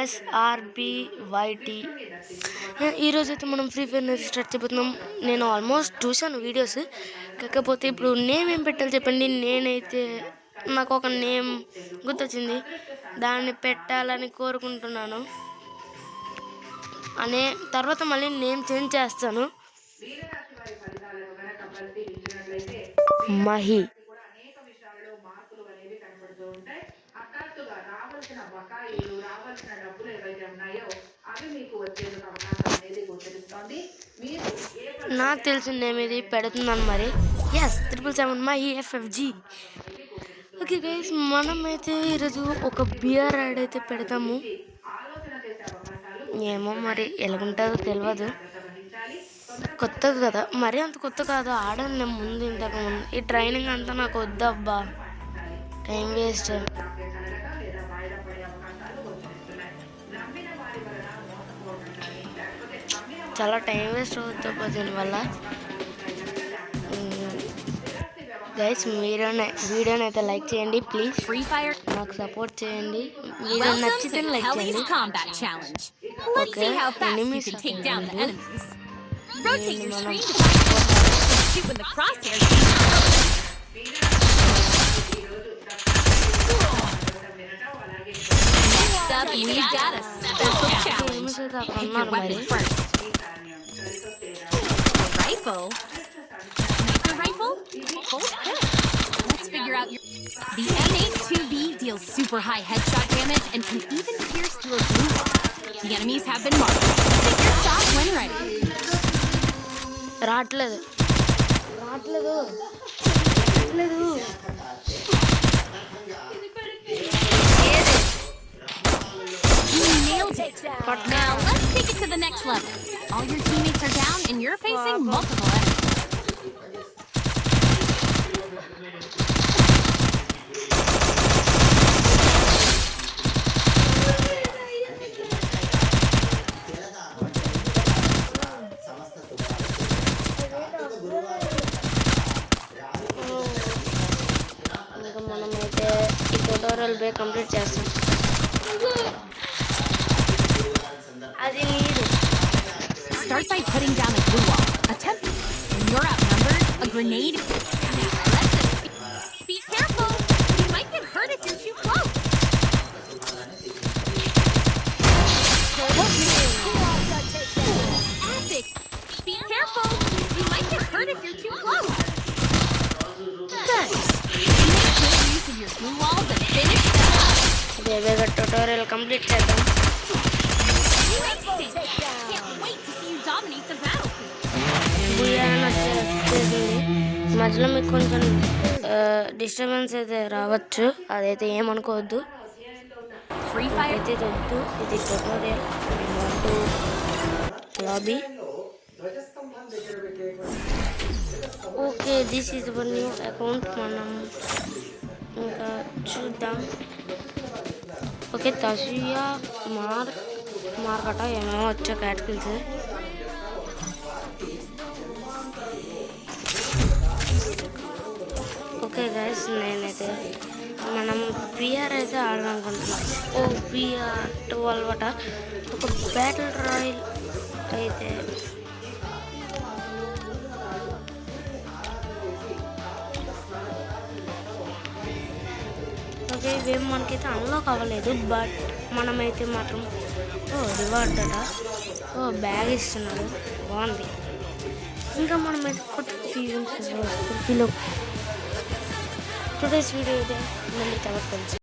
SRBYT. ఈరోజైతే మనం free fire start చేయబోతున్నాం. నేను ఆల్మోస్ట్ చూశాను వీడియోస్, కాకపోతే ఇప్పుడు నేమ్ ఏం పెట్టాలి చెప్పండి. నేనైతే నాకు ఒక నేమ్ గుర్తొచ్చింది, దాన్ని పెట్టాలని కోరుకుంటున్నాను. అనే తర్వాత మళ్ళీ నేమ్ చేంజ్ చేస్తాను. మహి. నాకు తెలిసిన నేమ్ ఇది పెడుతున్నాను మరి. S 777 Mahi FFG. Okay guys, మనమైతే ఈరోజు ఒక బియర్ యాడ్ అయితే పెడతాము. ఏమో మరి ఎలాగుంటుందో తెలియదు, కొత్తది కదా, మరీ అంత కొత్త కాదు, ఆడాను నేను ముందు ఇంతకుముందు. ఈ ట్రైనింగ్ అంతా నాకు వద్దబ్బా, టైం వేస్ట్. చాలా టైం వేస్ట్ అవుతుంది దీనివల్ల. గైస్ వీడియోని అయితే లైక్ చేయండి ప్లీజ్, నాకు సపోర్ట్ చేయండి. వీడియో నచ్చితే లైక్ చేయండి. Okay, enemies The M82B deals super high headshot damage and can even pierce through a blue wall. The enemies have been marked. Take your shot when ready. రాట్లేదు. You nailed it. Now let's take it to the next level. All your teammates are down and you're facing multiple enemies. మనమైతే ఈ tutorial complete చేస్తాం. అది నీరు. Start by putting down a blue wall. Attempt. When you're outnumbered, a grenade. Be careful. You might get hurt if you're too close. Epic. Be careful. You might get hurt if you're too close. Nice. Make use of your blue walls and finish them up. వేగ tutorial complete చేద్దాం. మధ్యలో మీకు కొంచెం disturbance అయితే రావచ్చు, అదైతే ఏమనుకోవద్దు. అయితే వద్దు, ఇది tutorial. Lobby. Okay, this is our new account. మనం ఇంకా చూద్దాం. ఓకే, తసియా మార్కట ఏమేమో వచ్చా క్యాటగిల్స్. ఓకే గైస్, నేనైతే మనం పిఆర్ అయితే ఆడాలనుకుంటున్నాం. ఓ పిఆర్ 12 అట, ఒక బ్యాటిల్ రాయల్ అయితే. ఓకే, ఇవేం మనకైతే అన్లాక్ అవ్వలేదు, బట్ మనమైతే మాత్రం రివార్డ్ అట. బ్యాగ్ ఇస్తున్నాడు, బాగుంది. ఇంకా మనమైతే కొత్త సీజన్స్ టుడేస్ వీడియో అయితే మళ్ళీ తర్వాత కలిసి